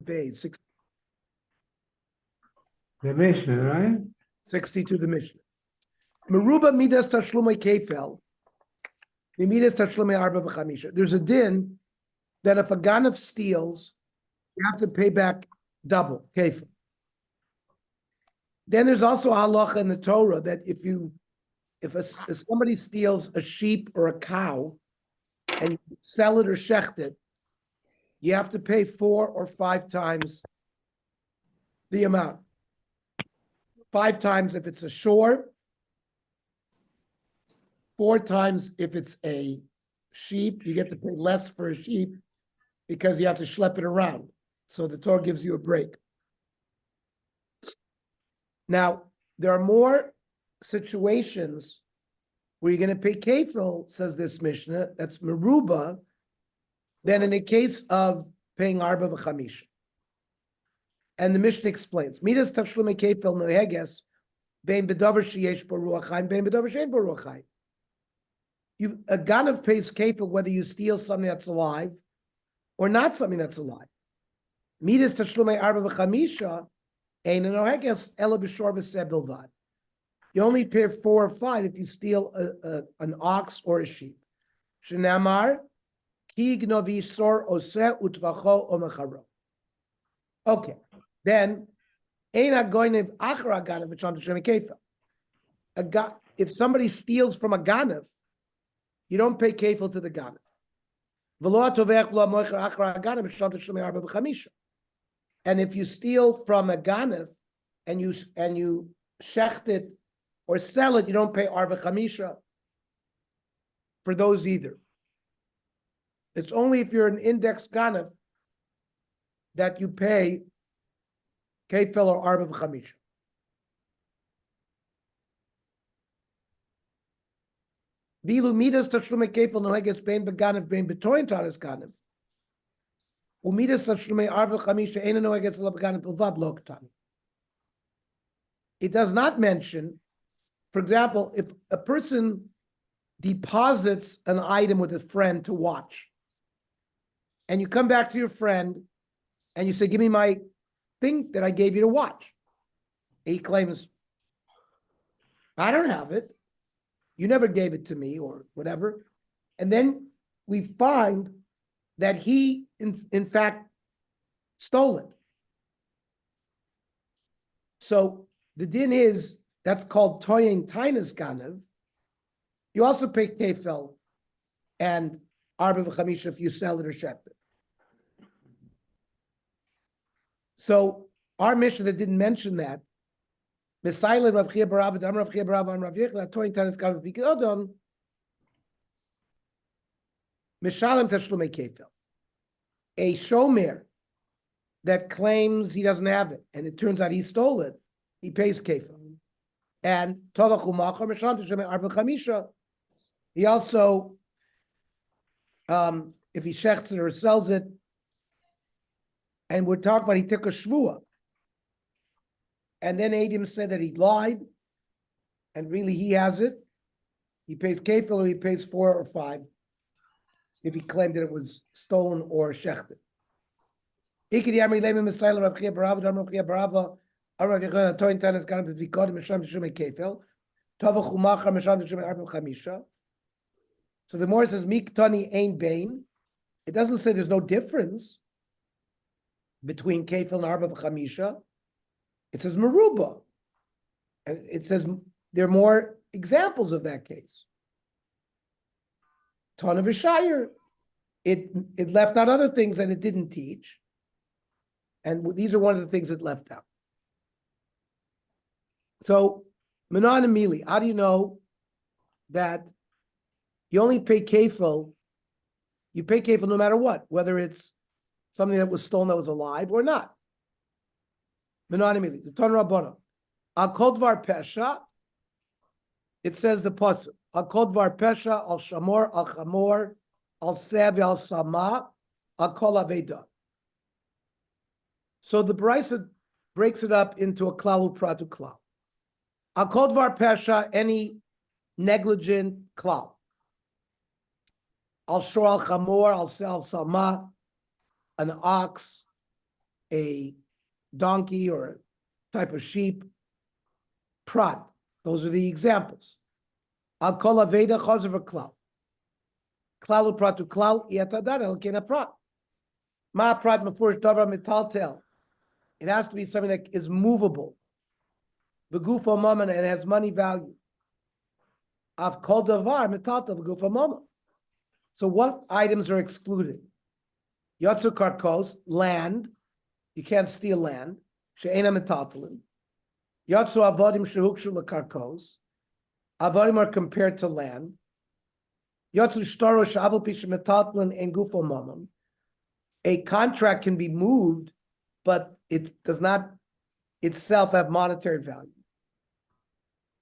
Base, The Mishnah, right? 62, the Mishnah. Meruba midas tashlumei kefel, midas tashlumei arba v'chamisha. There's a din that if a ganav steals, you have to pay back double, kefel. Then there's also a halacha in the Torah that if somebody steals a sheep or a cow and you sell it or shecht it, you have to pay 4 or 5 times the amount. 5 times if it's a shore, 4 times if it's a sheep. You get to pay less for a sheep because you have to schlep it around. So the Torah gives you a break. Now, there are more situations where you're going to pay kefil, says this Mishnah, that's meruba, than in the case of paying arba v'chamisha. And the Mishnah explains, midas tashlume kefil noheges, bein bedover sheyesh bo ruach chaim, bein bedover she'ein bo ruach chaim. A ganav pays kefil whether you steal something that's alive or not something that's alive. Midas tashlume arba v'chamisha, ein noheges ela b'shor v'seh bilvad. You only pay 4 or 5 if you steal an ox or a sheep. Shenamar, ki gnovi sor oseh utvacho o mecharo. Okay, then ein hagoynev achar haganav b'sham t'shem kefil. If somebody steals from a ganav, you don't pay kefil to the ganav. V'lo hatovech lo moicher achar haganav b'sham t'shem arba v'chamisha. And if you steal from a ganav and you shecht it or sell it, you don't pay arba chamisha for those either. It's only if you're an index ganav that you pay kefil or arba chamisha. Bilu midas tashlume kefil noheges bein beganav bein betoyin taras ganav. Umidas tashlume arba chamisha eina noheges la beganav bilvad lo ketani. It does not mention, for example, if a person deposits an item with a friend to watch, and you come back to your friend and you say, give me my thing that I gave you to watch. He claims, I don't have it. You never gave it to me or whatever. And then we find that he, in fact, stole it. So the din is, that's called toying tainas ganav. You also pay kefil and arba v'chamisha if you sell it or shecht it. So our Mishnah that didn't mention that, Mesailin Rav Chia Barav, Dam Rav Chia Barav, Am Rav Yechla, toying tainas ganav b'kidodon, Mishalem tashlumei kefil. A shomer that claims he doesn't have it, and it turns out he stole it, he pays kefil. And Tovachu Machar Mishlam Tishem Arba Chamisha. He also, if he shechts it or sells it, and we're talking about he took a shvua, and then Adim said that he lied, and really he has it, he pays kefil or he pays 4 or 5 if he claimed that it was stolen or shechted. Ikedi Amri Leimim Misayla Rav Chia Barava, Dam Rav Chia Barava, so the more it says Miktani Ein Bain, it doesn't say there's no difference between kefil and arba v'chamisha. It says meruba, and it says there are more examples of that case. Tana v'shayir, it left out other things that it didn't teach, and these are one of the things it left out. So, Manan and Mili, how do you know that you only pay kefil? You pay kefil no matter what, whether it's something that was stolen that was alive or not. Manan and Mili, the Ton Rabbana. Al kol dvar pesha, it says the pasuk. Al kol dvar pesha, al shamor, al chamor, al sev, al sama, al kol aveda. So the Brisa breaks it up into a klal upratu klal. Al kol dvar pesha, any negligent klal. Al shor al chamor, al sel sama, an ox, a donkey or a type of sheep. Prat. Those are the examples. Al kol aveda chazer v'klal. Klal u'prat u'klal yetadar el kena prat. Ma prat mefurish davar metaltel. It has to be something that is movable. V'gufo mammon, and it has money value. Av kol davar metaltel v'gufo mammon. So what items are excluded? Yotzu karkos, land. You can't steal land. She'ena metaltelin. Yotzu avodim shehukshu lekarkos. Avodim are compared to land. Yotzu shtaro she'aval pisha metaltelin en gufo mammon. A contract can be moved, but it does not itself have monetary value.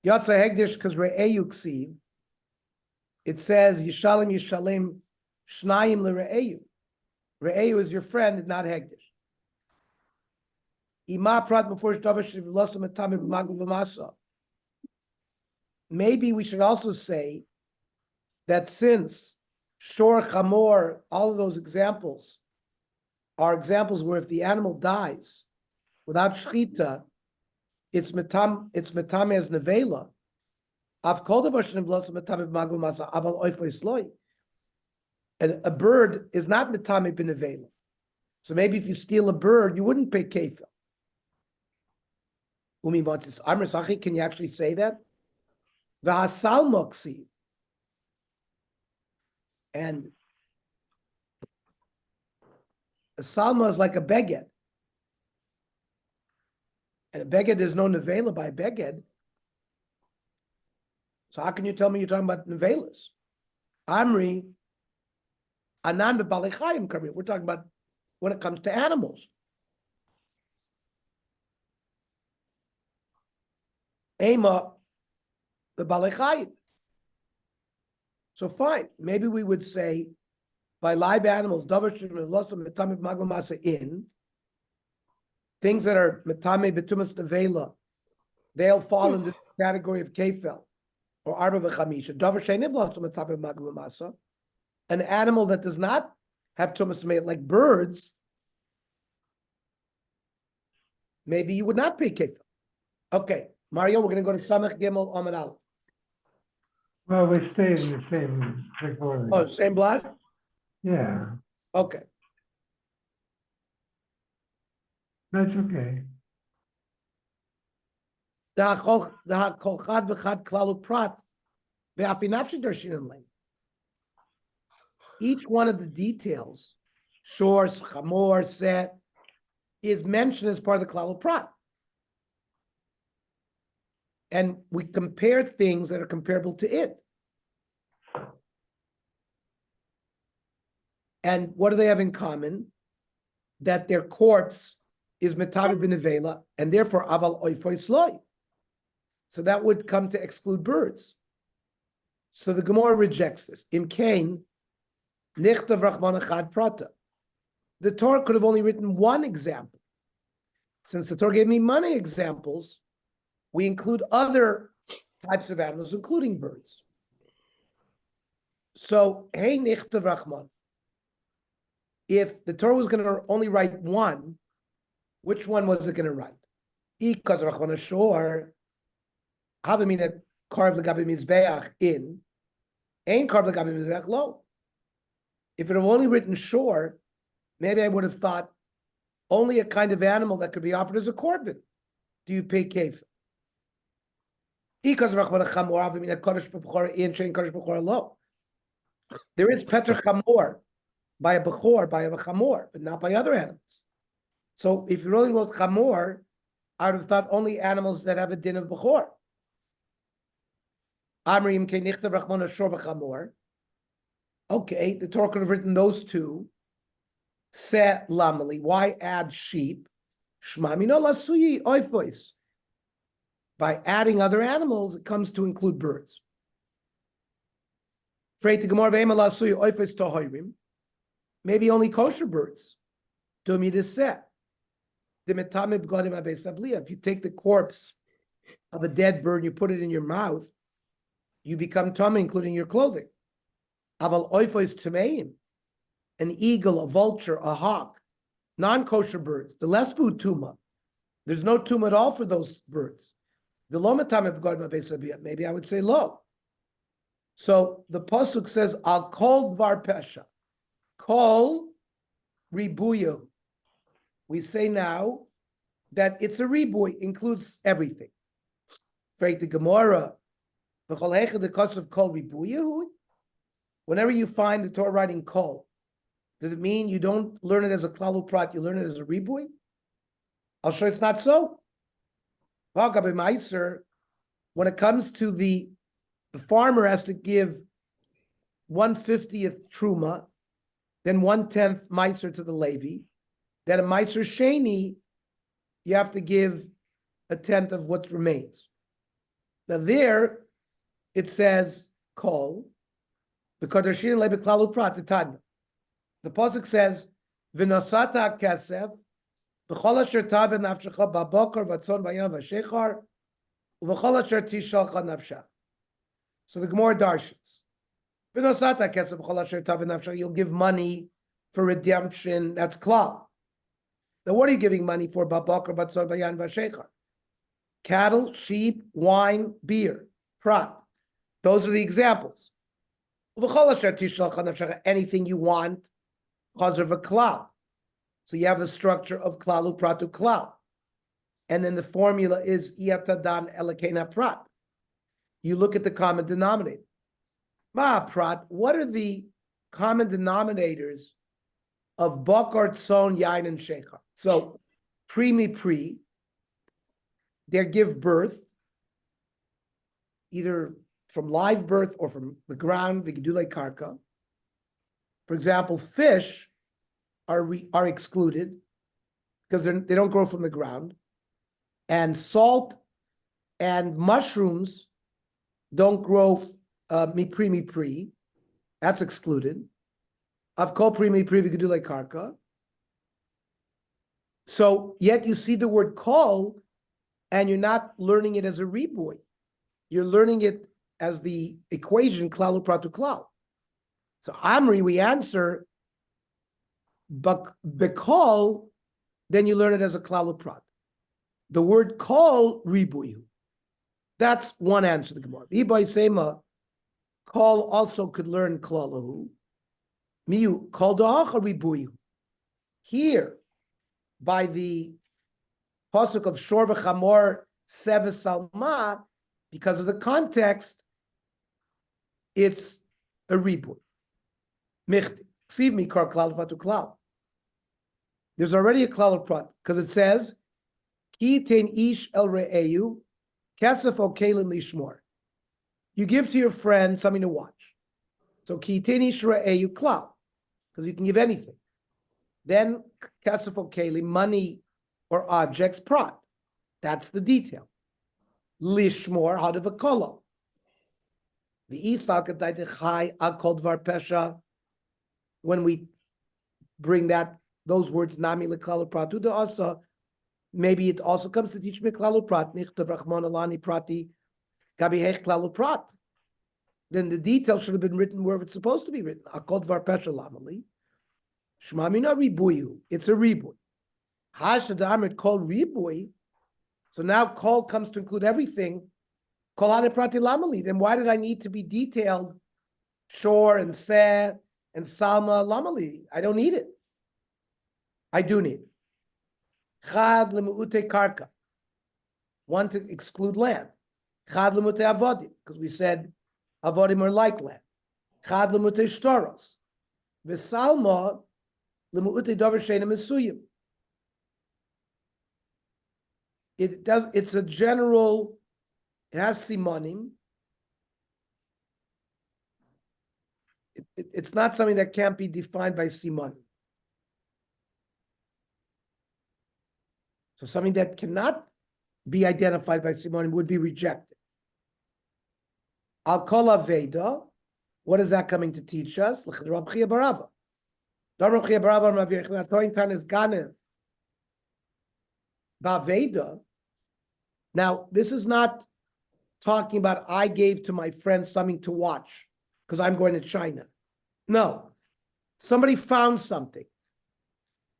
Yotzu hegdish because re'eyu ksiv. It says yishalim yishalim shnayim le're'eyu. Re'eyu is your friend, not hegdish. Maybe we should also say that since shor, chamor, all of those examples are examples where if the animal dies without shchita, it's metame as nevela. And a bird is not metame b'nevela. So maybe if you steal a bird, you wouldn't pay kefil. Umi Matis Amr Sachi, can you actually say that? V'hasal moksi. And a salma is like a beged. And a beged, there's no nevela by beged. So how can you tell me you're talking about nevelas? Amri, anan b'balechayim kami. We're talking about when it comes to animals. Ema b'balechayim. So fine, maybe we would say by live animals, in things that are metame betumas nevela, they'll fall into the category of kefel or arba v'chamisha. Davar she'eniv lotzum metame magum masa. An animal that does not have tumas nevela, like birds, maybe you would not pay kefel. Okay, Mario, we're going to go to Samech Gimel Amud Aleph. Well, we stayed in the same category. Oh, same blood? Yeah, Okay. that's okay. Each one of the details, shores, chamor, set, is mentioned as part of the klal prat. And we compare things that are comparable to it. And what do they have in common? That their corpse is metaber b'nevela, and therefore aval oifoy sloi. So that would come to exclude birds. So the Gemara rejects this. Im kain nichtav rachman echad prata. The Torah could have only written one example. Since the Torah gave me many examples, we include other types of animals, including birds. So, hey nichtav rachman. If the Torah was going to only write one, which one was it going to write? Because rachman ashor. Havamina carved legabe mizbeach in, ain't carved legabe mizbeach lo. If it had only written shore, maybe I would have thought only a kind of animal that could be offered as a korban. Do you pay kef? Because rachman chamor havamina kodesh b'chor in shein kodesh b'chor lo. There is peter chamor by a b'chor, by a chamor, but not by other animals. So if you only wrote chamor, I would have thought only animals that have a din of b'chor. Okay, the Torah could have written those two. Se lamali. Why add sheep? Shmamino lasuyi oifois. By adding other animals, it comes to include birds. Maybe only kosher birds. If you take the corpse of a dead bird and you put it in your mouth, you become tummy, including your clothing. Aval oifois tameim, an eagle, a vulture, a hawk. non-kosher birds, the less food tuma. There's no tuma at all for those birds. The lomatam maybe I would say low. So the pasuk says, "I'll call dvar pesha, call ribuyu." We say now that it's a ribuy, includes everything. Freit the Gemara, the kasav kol ribuyu. Whenever you find the Torah writing kol, does it mean you don't learn it as a klalu prat, you learn it as a ribuy? I'll show you it's not so. When it comes to the farmer has to give 1/50th truma, then 1/10 meiser to the Levi, then a meiser sheni, you have to give 1/10 of what remains. Now there, it says kol, because there's shirin lebe klalu prat tanya. The pasuk says v'nosata kesef v'chol asher taven nafshecha babokar v'tzon v'yam v'shechar v'chol asher tishalcha nafshach. So the Gemara darshans v'nosata kesef v'chol asher taven nafshecha. You'll give money for redemption. That's klal. Now what are you giving money for? Babokar v'tzon v'yam v'shechar. Cattle, sheep, wine, beer, prat. Those are the examples. Anything you want, because of a klal. So you have the structure of klalu pratu klal. And then the formula is yatadan elakena prat. You look at the common denominator. Ma prat, what are the common denominators of bakar, tzon, yain, and shechar? So pre, they give birth, either from live birth or from the ground, vigidule karka. For example, fish are excluded because they don't grow from the ground, and salt and mushrooms don't grow mipri. That's excluded. Of kol pri vigidule karka. So yet you see the word kol, and you're not learning it as a riboy. You're learning it as the equation klalu pratu klal. So Amri, we answer bekol, then you learn it as a klalu prat. The word kol ribuyu. That's one answer to the Gemara. Ibay sema, kol also could learn klalahu. Miu kol da'acha ribuyu. Here, by the pasuk of shor v'chamor seves salma, because of the context, it's a ribuy. Michti. Ksiv mi kar klal patu klal. There's already a klal prat because it says, "Ki ten ish el re'eyu kesef o kelim lishmor." You give to your friend something to watch. So ki ten ish re'eyu klal, because you can give anything. Then kesef o kelim, money or objects, prat. That's the detail. Lishmor hadav kolo. The isal kadai chai akol dvar pesha. When we bring those words nami leklalu pratu de asa, maybe it also comes to teach me klalu prat nichtav rachman alani prati gabi hech klalu prat. Then the detail should have been written where it's supposed to be written. Akol dvar pesha lamali shma mina ribuyu. It's a ribuy. Hashad amrit kol ribuy. So now kol comes to include everything. Kol ane prati lamali. Then why did I need to be detailed? Shor and seh and salma lamali. I don't need it. I do need it. Chad lemuute karka. One to exclude land. Chad lemute avodim, because we said avodim are like land. Chad lemute shtoros. V'salma lemuute dover sheina mesuyim. It's a general, it has simonim. It's not something that can't be defined by simonim. So something that cannot be identified by simonim would be rejected. Al kol aveda, what is that coming to teach us? Baveda. Now, this is not talking about I gave to my friend something to watch because I'm going to China. No, somebody found something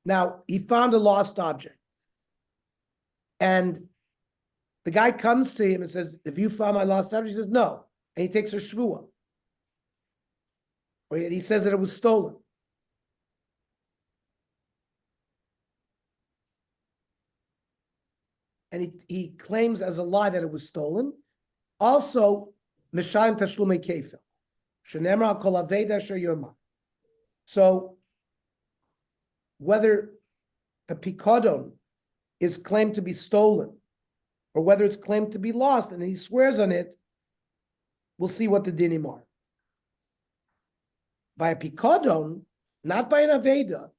Now, he found a lost object. And the guy comes to him and says, "Have you found my lost object?" He says, "No." And he takes a shvua. Or he says that it was stolen. And he claims as a lie that it was stolen. Also, Mishayim Tashlumei Kefil. Shenemra Kol Aveda Asher Yoma. So, whether a pikadon is claimed to be stolen or whether it's claimed to be lost and he swears on it, we'll see what the dinim are. By a pikadon, not by an aveda,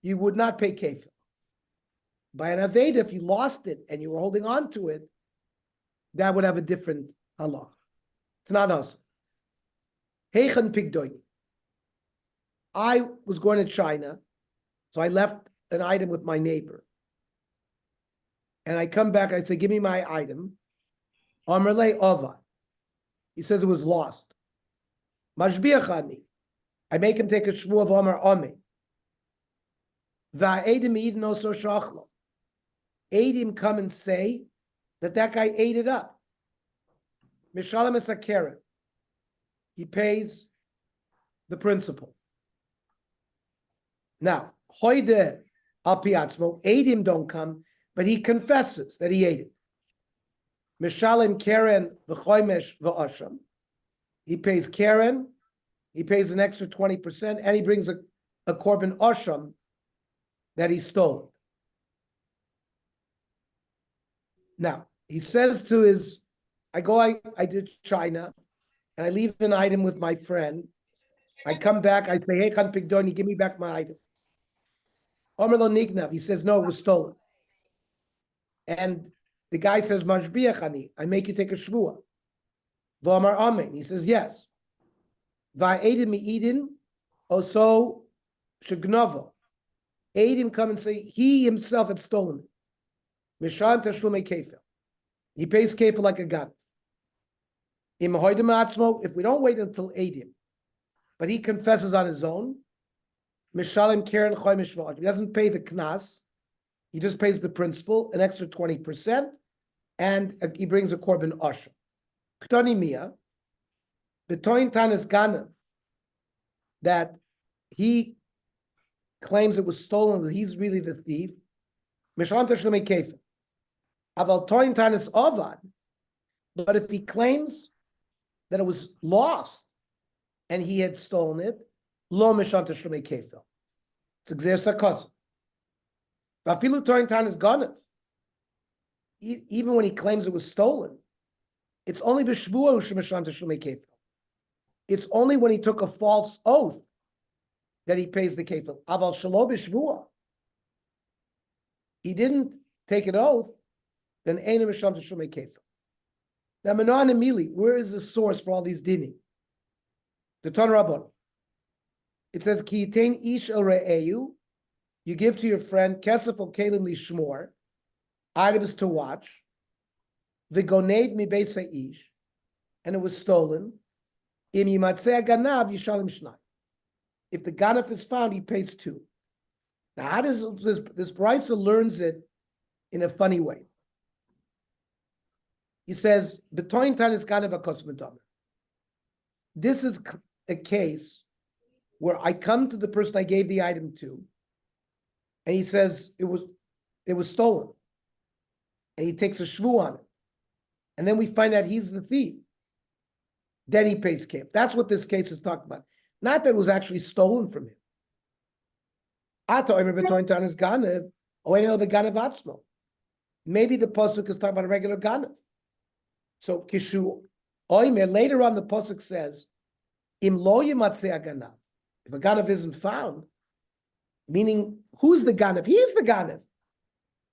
you would not pay kefil. By an aveda, if you lost it and you were holding on to it, that would have a different halach. It's not us. Heichen pigdoini. I was going to China, so I left an item with my neighbor. And I come back, I say, "Give me my item." Amrle Ova. He says it was lost. Mashbiachani. I make him take a shvu of Amar Ame. Va'edim eden also shachlo. Edim come and say that guy ate it up. Mishalem es hakeren. He pays the principal. Now, hoide al piatzmo, Edim don't come, but he confesses that he ate it. Mishalem keren v'choymesh v'asham. He pays keren, he pays an extra 20%, and he brings a korban asham that he stole. Now, he says to his, I did China, and I leave an item with my friend. I come back, I say, "Hey, Khan Pigdoni, give me back my item." Omer lo nignav, he says, "No, it was stolen." And the guy says, "Mashbiachani, I make you take a shvua." V'amar amen, he says, "Yes." Va'edim mi'idin, also shegnova. Edim come and say he himself had stolen it. Misham tashlumei kefil. He pays kefil like a god. Im hoidem atzmo, if we don't wait until Edim, but he confesses on his own, Mishalim keren choymish v'asham. He doesn't pay the knas. He just pays the principal, an extra 20%, and he brings a korban asham. Ktani mia, betoin tanis ganav, that he claims it was stolen, but he's really the thief. Mishalim tashlumei kefil. Aval toin tanis avad, but if he claims that it was lost and he had stolen it, lo misham tashlumei kefil. It's exer sakos. Vafilu toin tanis ganav. Even when he claims it was stolen, it's only b'shvua u'shemisham tashlumei kefil. It's only when he took a false oath that he pays the kefil. Aval shelo b'shvua. He didn't take an oath, then ein misham tashlumei kefil. Now, Manan and Mili, where is the source for all these dinim? The Ton Rabbon. It says, "Ki yitain ish el re'eyu," you give to your friend kesef o kelim lishmor, items to watch. V'gonev mi beis ha'ish, and it was stolen. Im yimatzeh ganav yishalim shnai. If the ganav is found, he pays 2. Now, how does this Brisa learns it in a funny way? He says, "Betoin tanis ganav hakos medamer." This is a case where I come to the person I gave the item to, and he says it was stolen, and he takes a shvu on it, and then we find out he's the thief. Then he pays kef. That's what this case is talking about. Not that it was actually stolen from him. Maybe the pasuk is talking about a regular ganav. So kishu oimer, later on the pasuk says, "Im lo yimatzeh ganav." If a ganav isn't found, meaning who's the ganav? He's the ganav.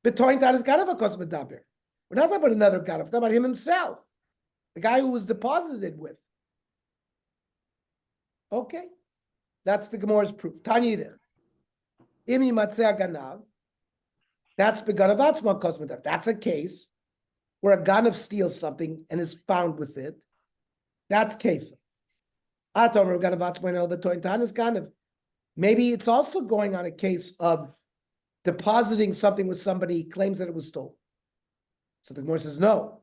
Betoin tanis ganav hakos medaber. We're not talking about another ganav. We're talking about him himself, the guy who was deposited with. Okay, that's the Gemara's proof. Tanya, im yimatzeh ganav. That's the ganav atzma hakos medaber. That's a case where a ganav steals something and is found with it. That's kefir. Maybe it's also going on a case of depositing something with somebody, he claims that it was stolen. So the Gemara says, no.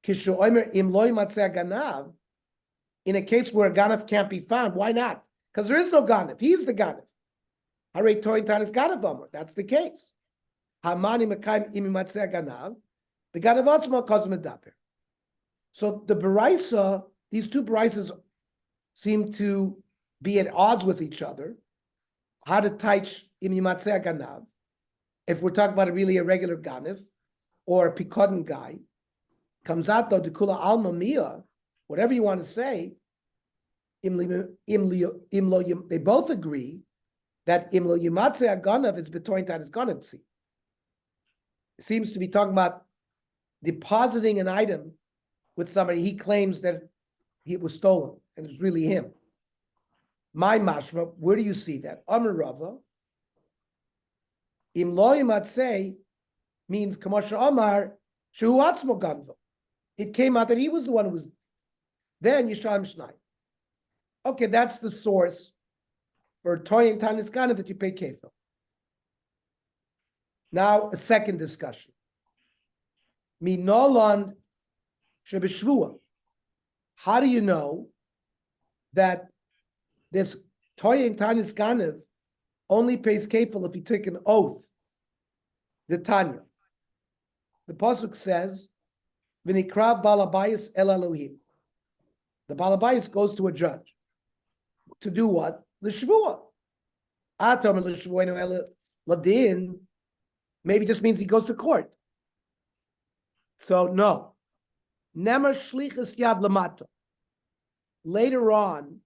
Kishu omer im lo yimatzeh ganav, in a case where a ganav can't be found, why not? Because there is no ganav. He's the ganav. Harei toin tanis ganav amar. That's the case. Hamani mekayim im yimatzeh ganav, the ganav atzma kozem medaper. So the Baraisa, these two Baraisas seem to be at odds with each other. How to teach im yimatzeh ganav, if we're talking about really a regular ganav or a pikodin guy, comes out though dekula alma mia, whatever you want to say. They both agree that im lo yimatzeh ganav is betoin tanis ganav. It seems to be talking about depositing an item with somebody. He claims that it was stolen and it's really him. My mashma, where do you see that? Amar Rava, im lo yimatzeh means kamasha Amar shehu atzmo ganvo. It came out that he was the one who was. Then Yisham Shnai. Okay, that's the source for toyin tanis ganav that you pay kefil. Now a second discussion. Minolan shebeshvua. How do you know that this toyin tanis ganav only pays kefil if you take an oath? The Tanya. The pasuk says, "V'nikra balabayis el Elohim." The balabayis goes to a judge to do what? L'shvua. Atom l'shvuenu el ladin. Maybe just means he goes to court. So no. Nemer shlichus yad lamato. Later on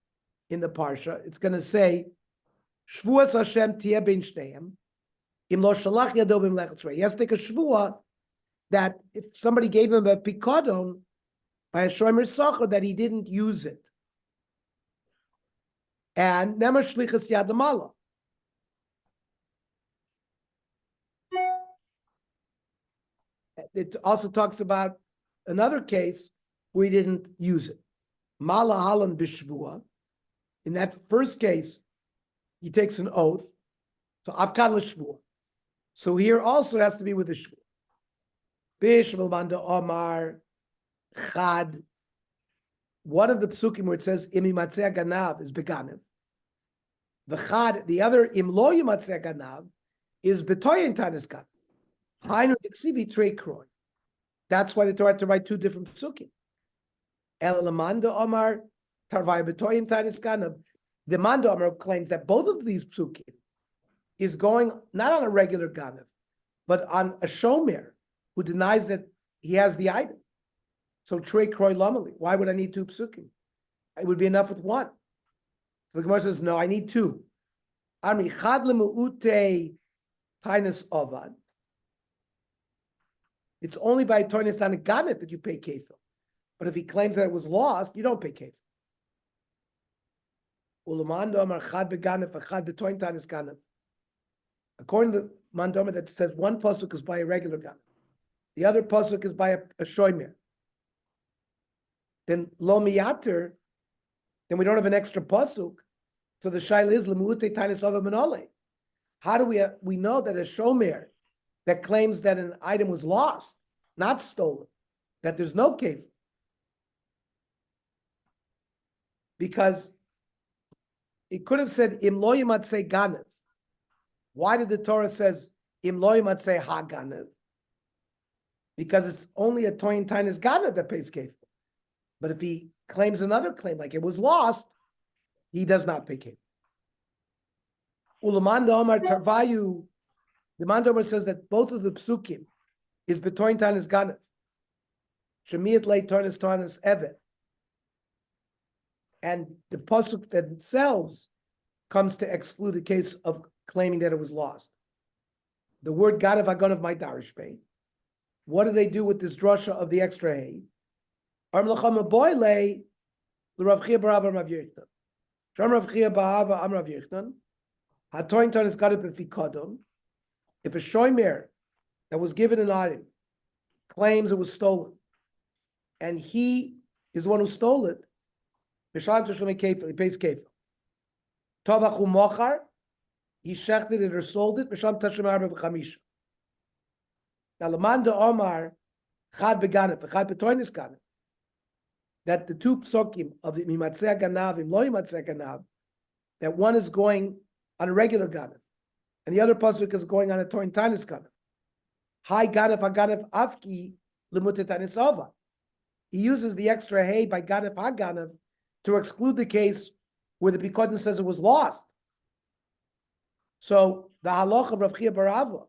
in the parsha, it's going to say, "Shvuas Hashem tiyeh ben shteihem." Im lo shalach yado b'mlechet shrei. He has to take a shvua that if somebody gave him a pikadon by a shomer sacher, that he didn't use it. And nemer shlichus yad lamala. It also talks about another case where he didn't use it. Mala halan b'shvua. In that first case, he takes an oath. So afkad l'shvua. So here also has to be with the shvua. Bishmal Manda Omar Chad. One of the psukim where it says Imi Matzeh Ganav is Beganev. The Chad, the other Im Lo Yimatzeh Ganav is Betoyin Tanis Ganav. Hainu Dixivi Trei Kroy. That's why the Torah had to write two different psukim. El Lamanda Omar Tarvai Betoyin Tanis Ganav. The Manda Omar claims that both of these psukim is going not on a regular Ganav, but on a shomer who denies that he has the item. So Trey Kroy Lamali. Why would I need two psukim? It would be enough with one. So the Gemara says, no, I need two. Amri chad lemuute tainus ovad. It's only by tainus taniganet that you pay kefil. But if he claims that it was lost, you don't pay kefil. Ulamando amar chad beganef achad betoin tainus ganef. According to Mandoma, that says one pasuk is by a regular ganef. The other pasuk is by a shomer. Then lo miyater, then we don't have an extra pasuk. So the shaila is lemuute tainus ovad menole. How do we know that a shomer that claims that an item was lost, not stolen, that there's no kefil? Because it could have said im lo yimatzeh ganev. Why did the Torah says im lo yimatzeh ha ganev? Because it's only a toyin tainus ganev that pays kefil. But if he claims another claim, like it was lost, he does not pay kefil. Ulamanda Omar Tarvayu, the Manda Omar says that both of the psukim is betoin tainus ganev. Shemiyat lei tainus tainus evet. And the pasuk themselves comes to exclude the case of claiming that it was lost. The word ganev agonav my darish pay. What do they do with this drasha of the extra hay? Arm lacham boile l'Rav Chia bar Rav Yechon. Sham Rav Chia bar Rav Yechon. Hatoin tainus ganev b'fikadon. If a shomer that was given an item claims it was stolen, and he is the one who stole it, he pays kefil. Tovachu mochar, he shechted it or sold it, Misham Tashim Arba V'chamisha. Now, Lamanda Omar, Chad Beganef, Chad Betoinis Ganef, that the two psukim of the Mimatzeh Ganav, Im Lo Mimatzeh Ganav, that one is going on a regular Ganef, and the other pasuk is going on a Toin Tanis Ganef. Hi Ganef HaGanef Afki Lemutet Tanisova. He uses the extra hey by Ganef HaGanef to exclude the case where the Pikodin says it was lost. So the halacha of Rav Chia Barava,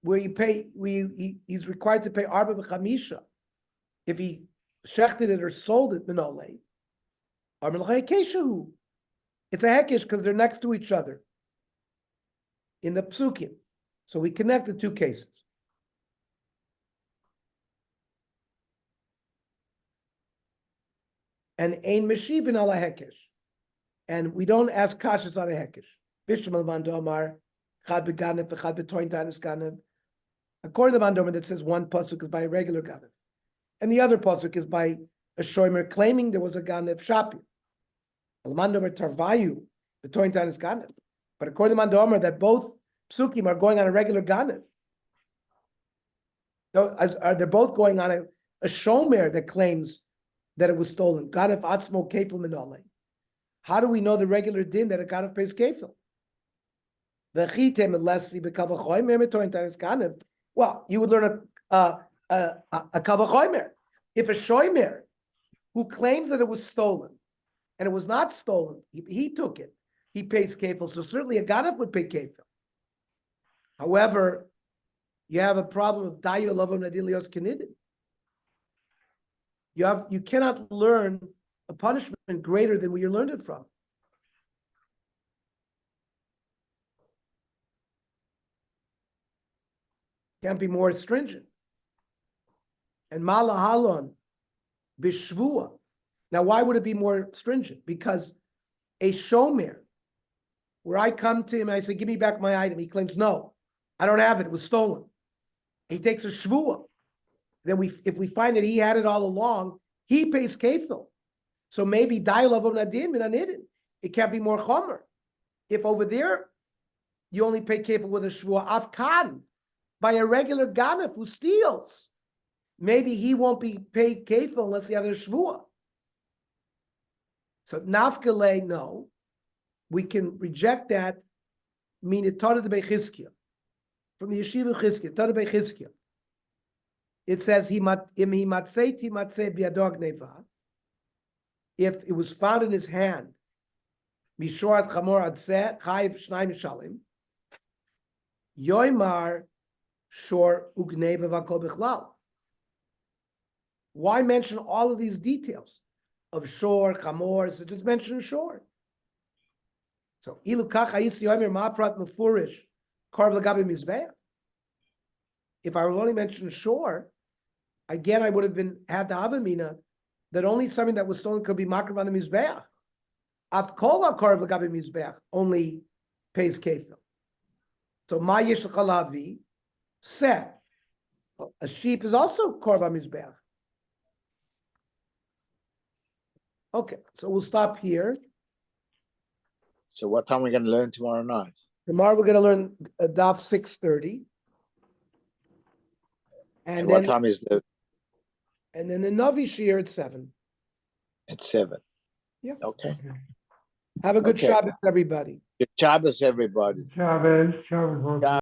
where you pay, he's required to pay Arba V'chamisha if he shechted it or sold it minole. It's a hekesh because they're next to each other in the psukim. So we connect the two cases. And ein meshivin ala hekesh, and we don't ask kashas on a hekesh. Bishlam al-Mandomar, chad beganef, chad betoin tanis ganef. According to the Mandomar, that says one pasuk is by a regular ganef, and the other pasuk is by a shomer claiming there was a ganef shapir. Al-Mandomar tarvayu betoin tanis ganef. But according to the Mandomar, that both psukim are going on a regular ganef. They're both going on a shomer that claims that it was stolen. Ganef atzmo kefil minole. How do we know the regular din that a ganef pays kefil? Well, you would learn a kavachomer. If a shomer who claims that it was stolen and it was not stolen, he took it, he pays kefil. So certainly a ganef would pay kefil. However, you have a problem of dayu lavam nadilios kenidin. You cannot learn a punishment greater than where you learned it from. Can't be more stringent. And malahalon bishvua. Now, why would it be more stringent? Because a shomer, where I come to him and I say, "Give me back my item," he claims, "No, I don't have it. It was stolen." He takes a shvua. Then if we find that he had it all along, he pays kefil. So maybe dialav of nadim and anidin. It can't be more chomer. If over there you only pay kefil with a shvua afkan by a regular ganef who steals, maybe he won't be paid kefil unless he has a shvua. So nafkale, no, we can reject that. Mean Torah de Bechizkiah from the yeshiva Chizkiah, Torah Bechizkiah. It says if it was found in his hand, mishorat chamor atzeh chayiv shnai mishalim, yoimar shor ugneva v'akol bichlal. Why mention all of these details of shor, chamor? So just mention shor. So ilu kach hayis yoimer ma'prat mufurish karv l'gabi mizbeach. If I would only mention shor, again, I would have had the avamina that only something that was stolen could be makrav on the mizbeach. At kol ha'karv l'gabi mizbeach only pays kefil. So ma yesh l'chalavi seh. A sheep is also karv on mizbeach. Okay, so we'll stop here. So what time are we going to learn tomorrow night? Tomorrow we're going to learn Daf 6:30. And what time is the? And then the Navi Shir at 7. At 7. Yeah. Okay. Have a good Shabbos, everybody. Good Shabbos, everybody. Shabbos.